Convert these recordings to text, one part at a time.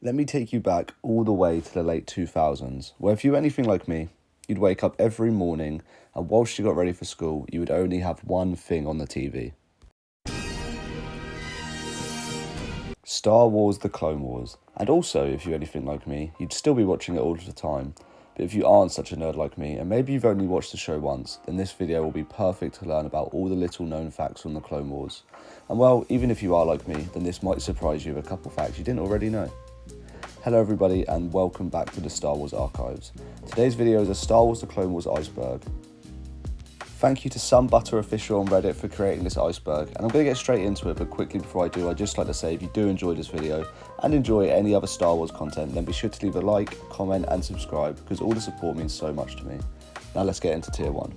Let me take you back all the way to the late 2000s, where if you were anything like me, you'd wake up every morning and whilst you got ready for school, you would only have one thing on the TV. Star Wars: The Clone Wars. And also, if you're anything like me, you'd still be watching it all the time. But if you aren't such a nerd like me, and maybe you've only watched the show once, then this video will be perfect to learn about all the little known facts on the Clone Wars. And well, even if you are like me, then this might surprise you with a couple facts you didn't already know. Hello everybody and welcome back to the Star Wars Archives. Today's video is a Star Wars: The Clone Wars Iceberg. Thank you to Some Butter Official on Reddit for creating this iceberg, and I'm going to get straight into it, but quickly before I do, I'd just like to say if you do enjoy this video and enjoy any other Star Wars content, then be sure to leave a like, comment and subscribe, because all the support means so much to me. Now let's get into Tier 1.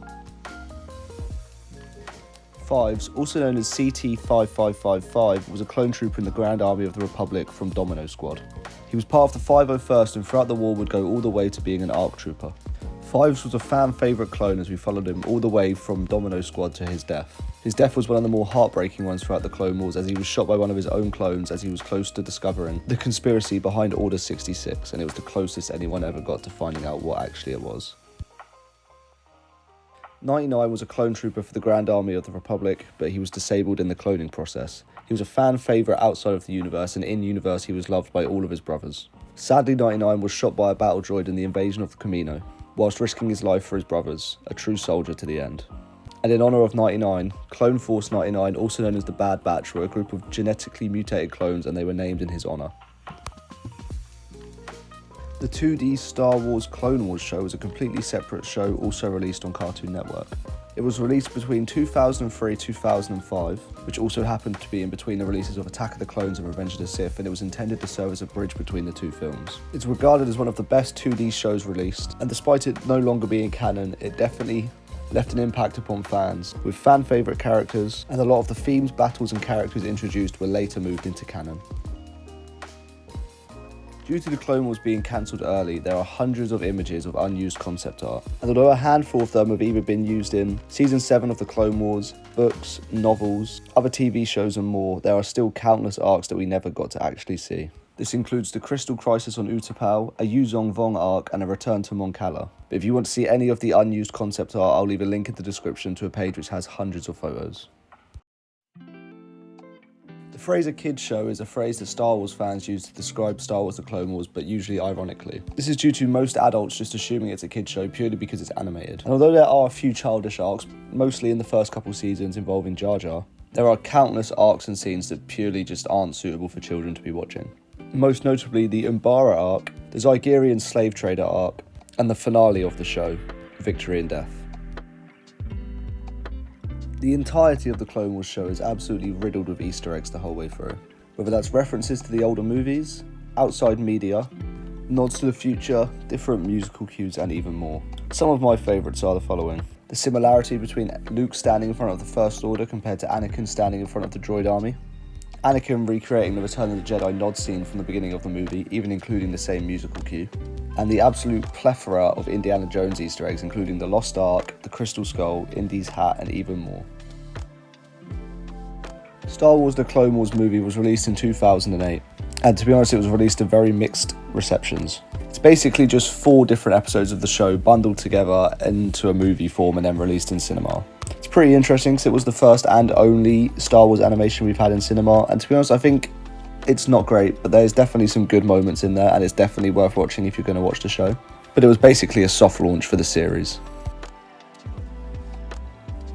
Fives, also known as CT-5555, was a clone trooper in the Grand Army of the Republic from Domino Squad. He was part of the 501st and throughout the war would go all the way to being an ARC trooper. Fives was a fan favourite clone as we followed him all the way from Domino Squad to his death. His death was one of the more heartbreaking ones throughout the Clone Wars, as he was shot by one of his own clones as he was close to discovering the conspiracy behind Order 66, and it was the closest anyone ever got to finding out what actually it was. 99 was a clone trooper for the Grand Army of the Republic, but he was disabled in the cloning process. He was a fan favourite outside of the universe, and in universe he was loved by all of his brothers. Sadly, 99 was shot by a battle droid in the invasion of the Camino, whilst risking his life for his brothers, a true soldier to the end. And in honour of 99, Clone Force 99, also known as the Bad Batch, were a group of genetically mutated clones and they were named in his honour. The 2D Star Wars Clone Wars show was a completely separate show also released on Cartoon Network. It was released between 2003 and 2005, which also happened to be in between the releases of Attack of the Clones and Revenge of the Sith, and it was intended to serve as a bridge between the two films. It's regarded as one of the best 2D shows released, and despite it no longer being canon, it definitely left an impact upon fans, with fan favourite characters, and a lot of the themes, battles and characters introduced were later moved into canon. Due to the Clone Wars being cancelled early, there are hundreds of images of unused concept art, and although a handful of them have either been used in Season 7 of the Clone Wars, books, novels, other TV shows and more, there are still countless arcs that we never got to actually see. This includes the Crystal Crisis on Utapau, a Yuzong Vong arc, and a return to Mon Cala. But if you want to see any of the unused concept art, I'll leave a link in the description to a page which has hundreds of photos. The phrase "a kid's show" is a phrase that Star Wars fans use to describe Star Wars: The Clone Wars, but usually ironically. This is due to most adults just assuming it's a kid's show purely because it's animated. And although there are a few childish arcs, mostly in the first couple seasons involving Jar Jar, there are countless arcs and scenes that purely just aren't suitable for children to be watching. Most notably the Umbara arc, the Zygerian slave trader arc, and the finale of the show, Victory and Death. The entirety of the Clone Wars show is absolutely riddled with Easter eggs the whole way through. Whether that's references to the older movies, outside media, nods to the future, different musical cues and even more. Some of my favourites are the following. The similarity between Luke standing in front of the First Order compared to Anakin standing in front of the droid army. Arkin recreating the Return of the Jedi nod scene from the beginning of the movie, even including the same musical cue. And the absolute plethora of Indiana Jones Easter eggs, including the Lost Ark, the Crystal Skull, Indy's hat, and even more. Star Wars: The Clone Wars movie was released in 2008, and to be honest, it was released to very mixed receptions. It's basically just 4 different episodes of the show bundled together into a movie form and then released in cinema. It's pretty interesting because it was the first and only Star Wars animation we've had in cinema, and to be honest, I think it's not great, but there's definitely some good moments in there, and it's definitely worth watching if you're going to watch the show. But it was basically a soft launch for the series.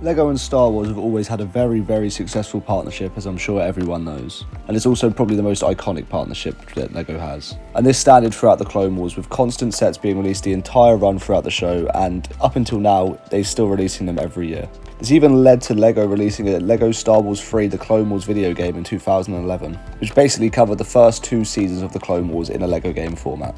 LEGO and Star Wars have always had a very successful partnership, as I'm sure everyone knows. And it's also probably the most iconic partnership that LEGO has. And this standard throughout the Clone Wars, with constant sets being released the entire run throughout the show, and up until now, they're still releasing them every year. This even led to LEGO releasing a LEGO Star Wars 3 The Clone Wars video game in 2011, which basically covered the first 2 seasons of the Clone Wars in a LEGO game format.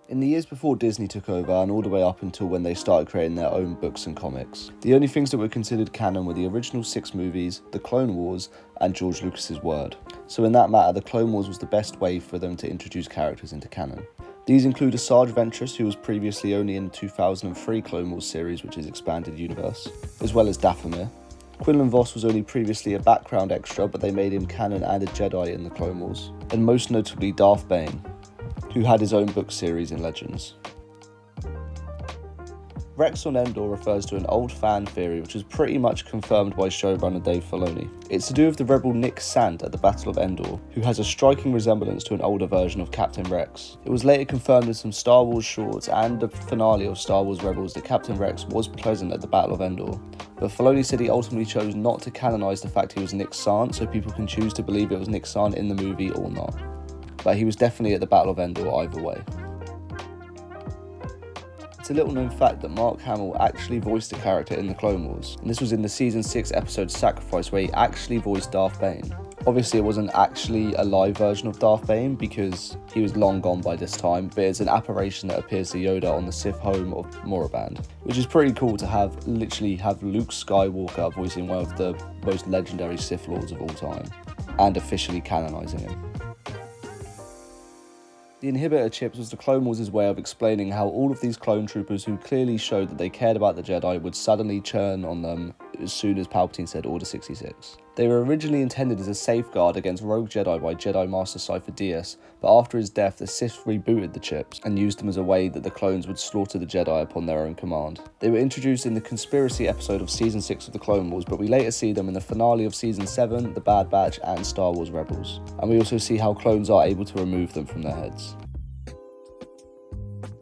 In the years before Disney took over, and all the way up until when they started creating their own books and comics, the only things that were considered canon were the original 6 movies, the Clone Wars, and George Lucas's word. So in that matter, the Clone Wars was the best way for them to introduce characters into canon. These include Asajj Ventress, who was previously only in the 2003 Clone Wars series, which is Expanded Universe, as well as Dathomir, Quinlan Vos was only previously a background extra, but they made him canon and a Jedi in the Clone Wars. And most notably Darth Bane, who had his own book series in Legends. Rex on Endor refers to an old fan theory which was pretty much confirmed by showrunner Dave Filoni. It's to do with the rebel Nick Sant at the Battle of Endor, who has a striking resemblance to an older version of Captain Rex. It was later confirmed in some Star Wars shorts and the finale of Star Wars Rebels that Captain Rex was present at the Battle of Endor, but Filoni said he ultimately chose not to canonise the fact he was Nick Sant, so people can choose to believe it was Nick Sant in the movie or not. But he was definitely at the Battle of Endor either way. It's a little known fact that Mark Hamill actually voiced the character in the Clone Wars, and this was in the Season 6 episode Sacrifice where he actually voiced Darth Bane. Obviously it wasn't actually a live version of Darth Bane because he was long gone by this time, but it's an apparition that appears to Yoda on the Sith home of Moraband, which is pretty cool to literally have Luke Skywalker voicing one of the most legendary Sith Lords of all time, and officially canonising him. The inhibitor chips was the Clone Wars' way of explaining how all of these clone troopers who clearly showed that they cared about the Jedi would suddenly churn on them as soon as Palpatine said Order 66. They were originally intended as a safeguard against rogue Jedi by Jedi Master Cypher Dyas, but after his death the Sith rebooted the chips and used them as a way that the clones would slaughter the Jedi upon their own command. They were introduced in the Conspiracy episode of Season 6 of the Clone Wars, but we later see them in the finale of Season 7, The Bad Batch and Star Wars Rebels. And we also see how clones are able to remove them from their heads.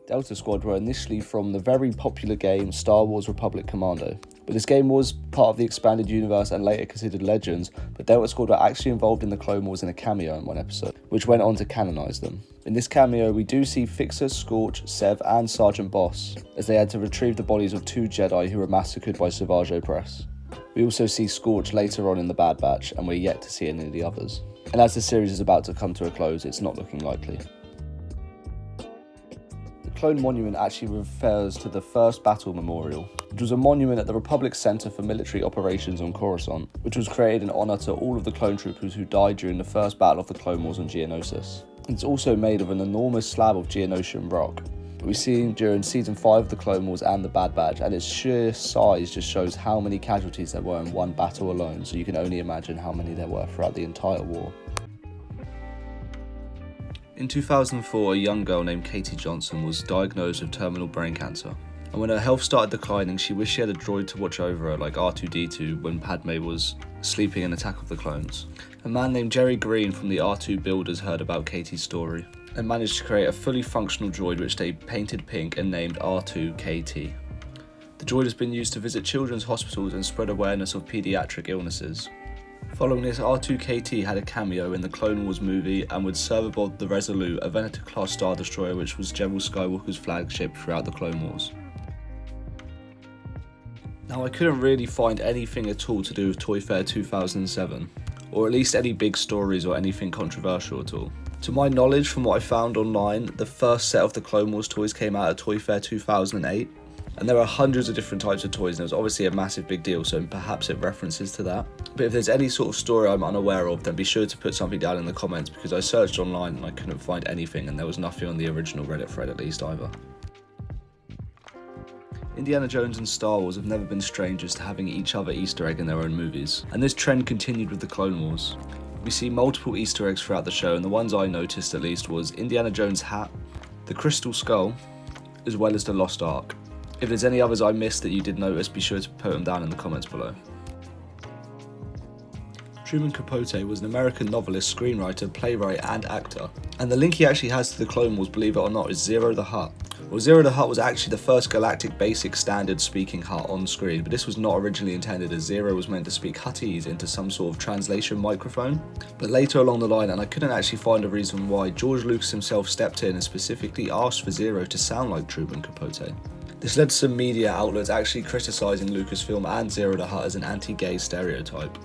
Delta Squad were initially from the very popular game Star Wars Republic Commando, but this game was part of the expanded universe and later considered Legends, but Delta Squad were actually involved in the Clone Wars in a cameo in one episode, which went on to canonise them. In this cameo we do see Fixer, Scorch, Sev and Sergeant Boss, as they had to retrieve the bodies of 2 Jedi who were massacred by Savage Opress. We also see Scorch later on in the Bad Batch, and we're yet to see any of the others. And as the series is about to come to a close, it's not looking likely. Clone Monument actually refers to the First Battle Memorial, which was a monument at the Republic Center for Military Operations on Coruscant, which was created in honour to all of the clone troopers who died during the first battle of the Clone Wars on Geonosis. It's also made of an enormous slab of Geonosian rock that we've seen during Season 5 of the Clone Wars and the Bad Batch, and its sheer size just shows how many casualties there were in one battle alone, so you can only imagine how many there were throughout the entire war. In 2004, a young girl named Katie Johnson was diagnosed with terminal brain cancer, and when her health started declining, she wished she had a droid to watch over her like R2-D2 when Padme was sleeping in Attack of the Clones. A man named Jerry Green from the R2 builders heard about Katie's story and managed to create a fully functional droid which they painted pink and named R2-KT. The droid has been used to visit children's hospitals and spread awareness of paediatric illnesses. Following this, R2-KT had a cameo in the Clone Wars movie and would serve aboard the Resolute, a Venator-class Star Destroyer which was General Skywalker's flagship throughout the Clone Wars. Now, I couldn't really find anything at all to do with Toy Fair 2007, or at least any big stories or anything controversial at all. To my knowledge, from what I found online, the first set of the Clone Wars toys came out at Toy Fair 2008, and there are hundreds of different types of toys, and it was obviously a massive big deal, so perhaps it references to that. But if there's any sort of story I'm unaware of, then be sure to put something down in the comments, because I searched online and I couldn't find anything, and there was nothing on the original Reddit thread at least either. Indiana Jones and Star Wars have never been strangers to having each other Easter egg in their own movies, and this trend continued with the Clone Wars. We see multiple Easter eggs throughout the show, and the ones I noticed at least was Indiana Jones' hat, the Crystal Skull, as well as the Lost Ark. If there's any others I missed that you did notice, be sure to put them down in the comments below. Truman Capote was an American novelist, screenwriter, playwright and actor, and the link he actually has to the Clone Wars, believe it or not, is Zero the Hutt. Well, Zero the Hutt was actually the first galactic basic standard speaking Hutt on screen, but this was not originally intended, as Zero was meant to speak Huttese into some sort of translation microphone. But later along the line, and I couldn't actually find a reason why, George Lucas himself stepped in and specifically asked for Zero to sound like Truman Capote. This led to some media outlets actually criticising Lucasfilm and Zero the Hutt as an anti-gay stereotype.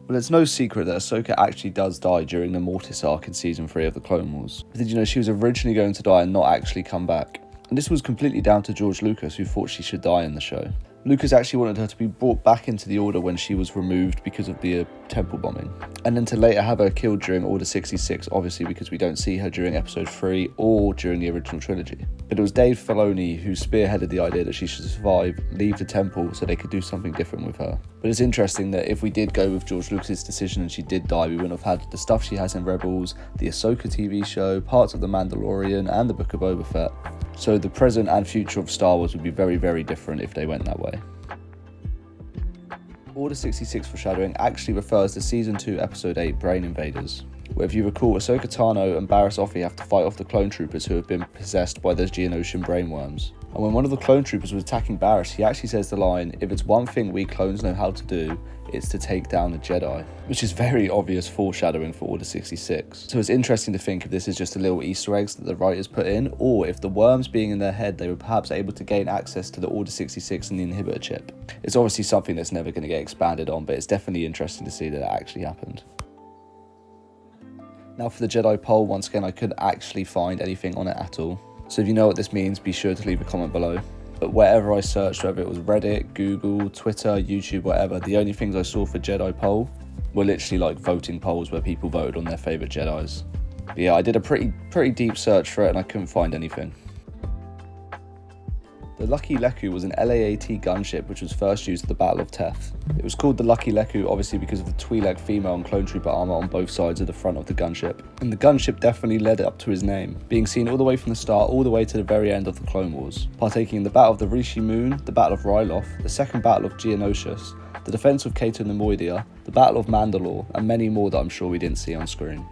Well, it's no secret that Ahsoka actually does die during the Mortis arc in Season 3 of the Clone Wars. But did you know she was originally going to die and not actually come back? And this was completely down to George Lucas, who thought she should die in the show. Lucas actually wanted her to be brought back into the Order when she was removed because of the temple bombing, and then to later have her killed during Order 66, obviously because we don't see her during Episode 3 or during the original trilogy. But it was Dave Filoni who spearheaded the idea that she should survive, leave the temple so they could do something different with her. But it's interesting that if we did go with George Lucas's decision and she did die, we wouldn't have had the stuff she has in Rebels, the Ahsoka TV show, parts of The Mandalorian and the Book of Boba Fett. So the present and future of Star Wars would be very, very different if they went that way. Order 66 foreshadowing actually refers to Season 2 Episode 8 Brain Invaders, where if you recall, Ahsoka Tano and Barriss Offee have to fight off the clone troopers who have been possessed by those Geonosian brainworms. And when one of the clone troopers was attacking Barriss, he actually says the line, "If it's one thing we clones know how to do, it's to take down a Jedi," which is very obvious foreshadowing for Order 66. So it's interesting to think if this is just a little Easter eggs that the writers put in, or if the worms being in their head, they were perhaps able to gain access to the Order 66 and the inhibitor chip. It's obviously something that's never going to get expanded on, but it's definitely interesting to see that it actually happened. Now for the Jedi poll, once again I couldn't actually find anything on it at all. So if you know what this means, be sure to leave a comment below. But wherever I searched, whether it was Reddit, Google, Twitter, YouTube, whatever, the only things I saw for Jedi poll were literally like voting polls where people voted on their favourite Jedis. But yeah, I did a pretty deep search for it and I couldn't find anything. The Lucky Leku was an LAAT gunship which was first used at the Battle of Teth. It was called the Lucky Leku obviously because of the Twi'lek female and clone trooper armour on both sides of the front of the gunship. And the gunship definitely led up to his name, being seen all the way from the start all the way to the very end of the Clone Wars, partaking in the Battle of the Rishi Moon, the Battle of Ryloth, the Second Battle of Geonosis, the defence of Cato Nemoidia, the Battle of Mandalore, and many more that I'm sure we didn't see on screen.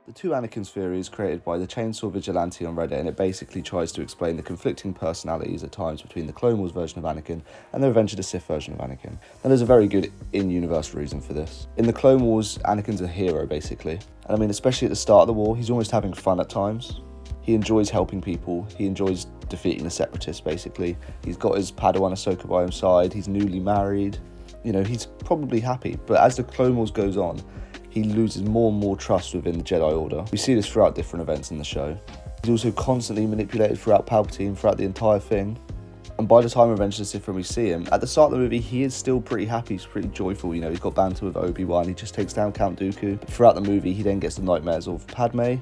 The Two Anakins theory is created by the Chainsaw Vigilante on Reddit, and it basically tries to explain the conflicting personalities at times between the Clone Wars version of Anakin and the Revenge of the Sith version of Anakin. And there's a very good in-universe reason for this. In the Clone Wars, Anakin's a hero basically. And I mean, especially at the start of the war, he's almost having fun at times. He enjoys helping people, he enjoys defeating the Separatists basically. He's got his Padawan Ahsoka by his side, he's newly married. You know, he's probably happy. But as the Clone Wars goes on, he loses more and more trust within the Jedi Order. We see this throughout different events in the show. He's also constantly manipulated throughout Palpatine, throughout the entire thing. And by the time Revenge of the Sith, when we see him, at the start of the movie, he is still pretty happy, he's pretty joyful, you know, he's got banter with Obi-Wan, he just takes down Count Dooku. But throughout the movie, he then gets the nightmares of Padme.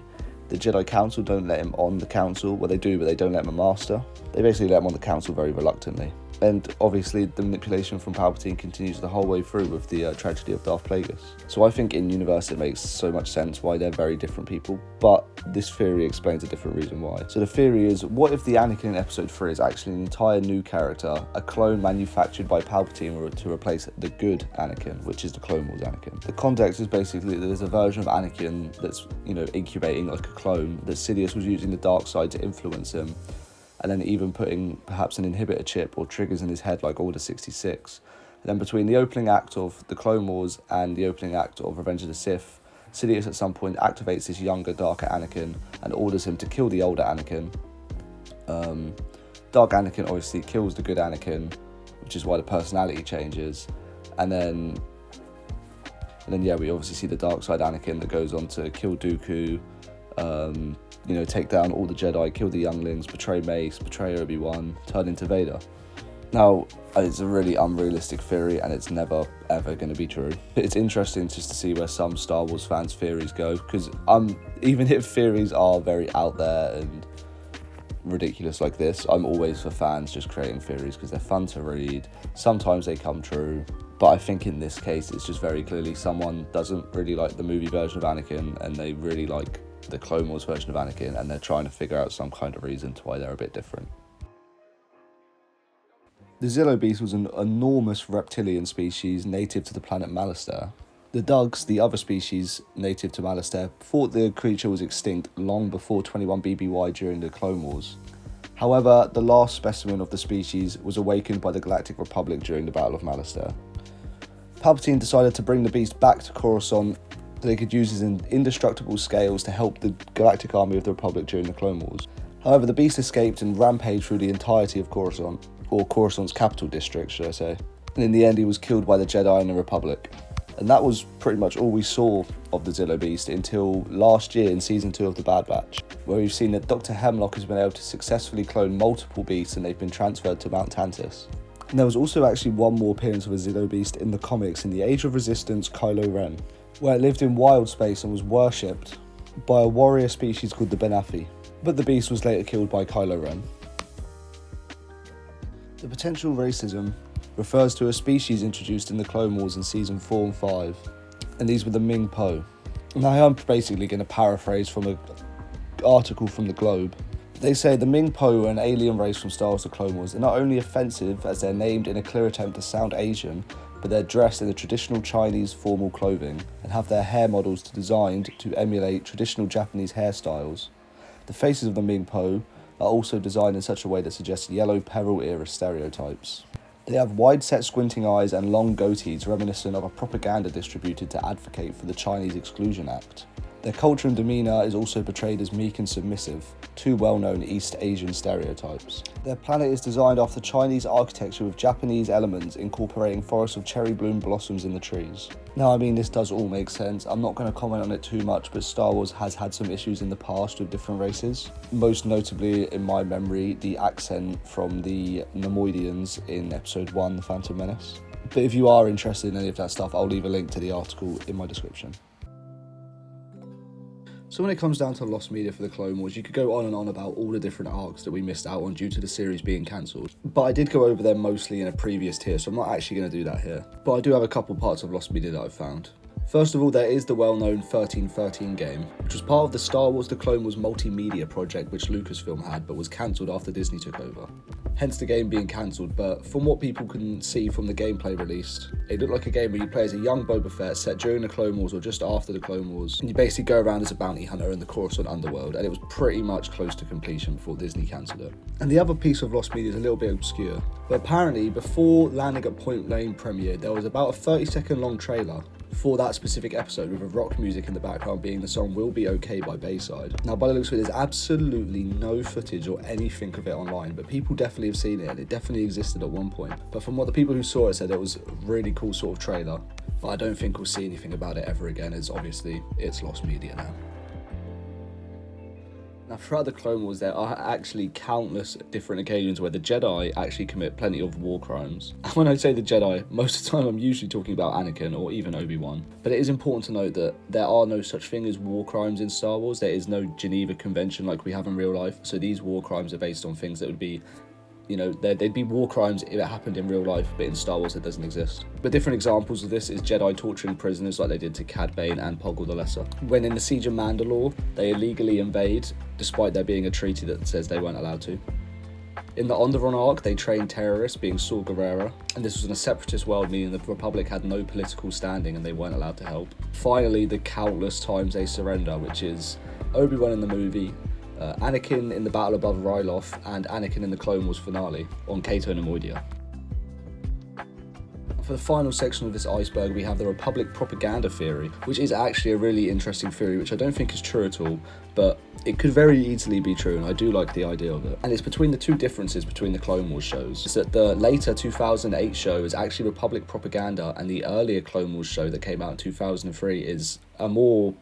The Jedi Council don't let him on the Council. Well, they do, but they don't let him a master. They basically let him on the Council very reluctantly. And obviously the manipulation from Palpatine continues the whole way through with the tragedy of Darth Plagueis. So I think in universe it makes so much sense why they're very different people, but this theory explains a different reason why. So the theory is, what if the Anakin in episode 3 is actually an entire new character, a clone manufactured by Palpatine to replace the good Anakin, which is the Clone Wars Anakin. The context is basically that there's a version of Anakin that's, you know, incubating like a clone, that Sidious was using the dark side to influence him, and then even putting perhaps an inhibitor chip or triggers in his head like Order 66. And then between the opening act of the Clone Wars and the opening act of Revenge of the Sith, Sidious at some point activates this younger, darker Anakin and orders him to kill the older Anakin. Dark Anakin obviously kills the good Anakin, which is why the personality changes. And then yeah, we obviously see the dark side Anakin that goes on to kill Dooku, you know, take down all the Jedi, kill the younglings, betray Mace, betray Obi-Wan, turn into Vader. Now, it's a really unrealistic theory and it's never ever going to be true. It's interesting just to see where some Star Wars fans' theories go, because even if theories are very out there and ridiculous like this, I'm always for fans just creating theories because they're fun to read. Sometimes they come true, but I think in this case it's just very clearly someone doesn't really like the movie version of Anakin and they really like the Clone Wars version of Anakin, and they're trying to figure out some kind of reason to why they're a bit different. The Zillo Beast was an enormous reptilian species native to the planet Malastare. The Dugs, the other species native to Malastare, thought the creature was extinct long before 21 BBY during the Clone Wars. However, the last specimen of the species was awakened by the Galactic Republic during the Battle of Malastare. Palpatine decided to bring the beast back to Coruscant so they could use his indestructible scales to help the Galactic Army of the Republic during the Clone Wars. However, the beast escaped and rampaged through the entirety of Coruscant, or Coruscant's capital district, should I say. And in the end, he was killed by the Jedi and the Republic. And that was pretty much all we saw of the Zillo Beast until last year in Season 2 of The Bad Batch, where we've seen that Dr. Hemlock has been able to successfully clone multiple beasts and they've been transferred to Mount Tantis. And there was also actually one more appearance of a Zillo Beast in the comics in the Age of Resistance Kylo Ren, where it lived in wild space and was worshipped by a warrior species called the Benafi. but the beast was later killed by Kylo Ren. The potential racism refers to a species introduced in the Clone Wars in Season 4 and 5, and these were the Ming Po. Now I'm basically going to paraphrase from an article from the Globe. They say the Ming Po are an alien race from Star Wars The Clone Wars. They're not only offensive as they're named in a clear attempt to sound Asian, but they're dressed in the traditional Chinese formal clothing and have their hair models designed to emulate traditional Japanese hairstyles. The faces of the Ming Po are also designed in such a way that suggests Yellow Peril era stereotypes. They have wide-set squinting eyes and long goatees reminiscent of a propaganda distributed to advocate for the Chinese Exclusion Act. Their culture and demeanour is also portrayed as meek and submissive, two well-known East Asian stereotypes. Their planet is designed after Chinese architecture with Japanese elements incorporating forests of cherry bloom blossoms in the trees. Now, I mean, this does all make sense. I'm not going to comment on it too much, but Star Wars has had some issues in the past with different races. Most notably, in my memory, the accent from the Nemoidians in Episode 1, The Phantom Menace. But if you are interested in any of that stuff, I'll leave a link to the article in my description. So when it comes down to lost media for the Clone Wars, you could go on and on about all the different arcs that we missed out on due to the series being cancelled. But I did go over them mostly in a previous tier, so I'm not actually going to do that here. But I do have a couple parts of lost media that I've found. First of all, there is the well-known 1313 game, which was part of the Star Wars The Clone Wars multimedia project which Lucasfilm had, but was cancelled after Disney took over. Hence the game being cancelled, but from what people can see from the gameplay released, it looked like a game where you play as a young Boba Fett set during the Clone Wars or just after the Clone Wars, and you basically go around as a bounty hunter in the Coruscant underworld, and it was pretty much close to completion before Disney cancelled it. And the other piece of lost media is a little bit obscure, but apparently before Landing at Point Lane premiered, there was about a 30-second long trailer for that specific episode with a rock music in the background being the song Will Be Okay by Bayside. Now, by the looks of it, there's absolutely no footage or anything of it online, but people definitely have seen it, and it definitely existed at one point. But from what the people who saw it said, it was a really cool sort of trailer, but I don't think we'll see anything about it ever again, as obviously it's lost media now. Now, throughout the Clone Wars, there are actually countless different occasions where the Jedi actually commit plenty of war crimes. And when I say the Jedi, most of the time I'm usually talking about Anakin or even Obi-Wan. But it is important to note that there are no such thing as war crimes in Star Wars. There is no Geneva Convention like we have in real life. So these war crimes are based on things that would be, you know, they'd be war crimes if it happened in real life, but in Star Wars it doesn't exist. But different examples of this is Jedi torturing prisoners like they did to Cad Bane and Poggle the Lesser. When in the Siege of Mandalore, they illegally invade, despite there being a treaty that says they weren't allowed to. In the Onderon arc, they trained terrorists, being Saw Gerrera, and this was in a separatist world, meaning the Republic had no political standing and they weren't allowed to help. Finally, the countless times they surrender, which is Obi-Wan in the movie, Anakin in the Battle above Ryloth, and Anakin in the Clone Wars finale on Cato Nemoidia. For the final section of this iceberg, we have the Republic propaganda theory, which is actually a really interesting theory, which I don't think is true at all, but it could very easily be true, and I do like the idea of it. And it's between the two differences between the Clone Wars shows. It's that the later 2008 show is actually Republic propaganda, and the earlier Clone Wars show that came out in 2003 is a more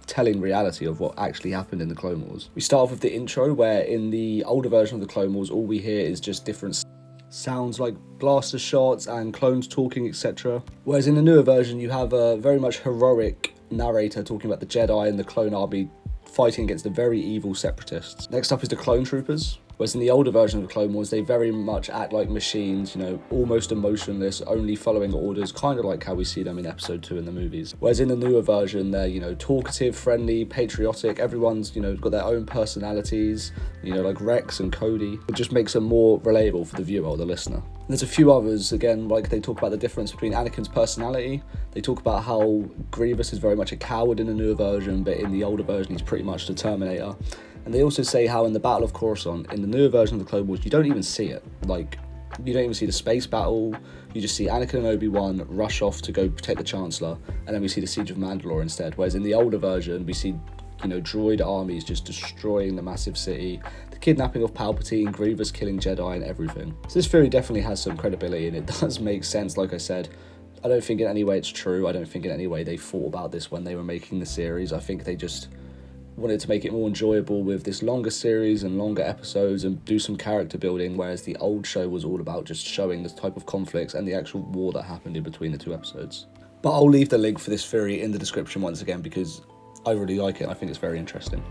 telling reality of what actually happened in the Clone Wars. We start off with the intro, where in the older version of the Clone Wars, all we hear is just different sounds like blaster shots and clones talking, etc. Whereas in the newer version, you have a very much heroic narrator talking about the Jedi and the clone army fighting against the very evil separatists. Next up is the clone troopers. Whereas in the older version of the Clone Wars, they very much act like machines, you know, almost emotionless, only following orders, kind of like how we see them in Episode 2 in the movies. Whereas in the newer version, they're, you know, talkative, friendly, patriotic, everyone's, you know, got their own personalities, you know, like Rex and Cody. It just makes them more relatable for the viewer or the listener. There's a few others, again, like they talk about the difference between Anakin's personality. They talk about how Grievous is very much a coward in the newer version, but in the older version, he's pretty much the Terminator. And they also say how in the Battle of Coruscant, in the newer version of the Clone Wars, you don't even see it. Like, you don't even see the space battle, you just see Anakin and Obi-Wan rush off to go protect the Chancellor, and then we see the Siege of Mandalore instead. Whereas in the older version, we see, you know, droid armies just destroying the massive city, the kidnapping of Palpatine, Grievous killing Jedi and everything. So this theory definitely has some credibility, and it does make sense, like I said. I don't think in any way it's true, I don't think in any way they thought about this when they were making the series. I think they just wanted to make it more enjoyable with this longer series and longer episodes and do some character building, whereas the old show was all about just showing the type of conflicts and the actual war that happened in between the two episodes. But I'll leave the link for this theory in the description once again because I really like it. I think it's very interesting.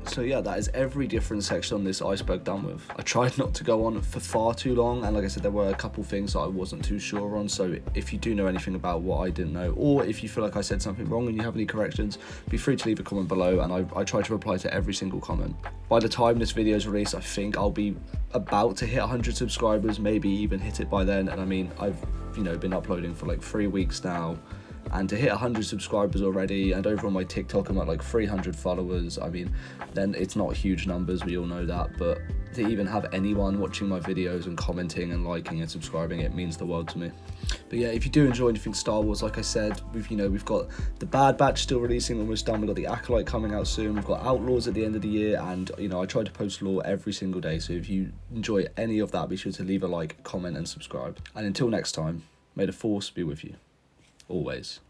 So yeah, that is every different section on this iceberg done with. I tried not to go on for far too long, and like I said, there were a couple things that I wasn't too sure on, so if you do know anything about what I didn't know, or if you feel like I said something wrong and you have any corrections, be free to leave a comment below, and I try to reply to every single comment. By the time this video is released, I think I'll be about to hit 100 subscribers, maybe even hit it by then, and I mean, I've been uploading for like 3 weeks now, and to hit 100 subscribers already, and over on my TikTok I'm at like 300 followers. I mean, then it's not huge numbers, we all know that, but to even have anyone watching my videos and commenting and liking and subscribing, it means the world to me. But yeah, if you do enjoy anything Star Wars, like I said, we've got the Bad Batch still releasing, almost done. We've got the Acolyte coming out soon. We've got Outlaws at the end of the year, and I try to post lore every single day. So if you enjoy any of that, be sure to leave a like, comment, and subscribe. And until next time, may the Force be with you always.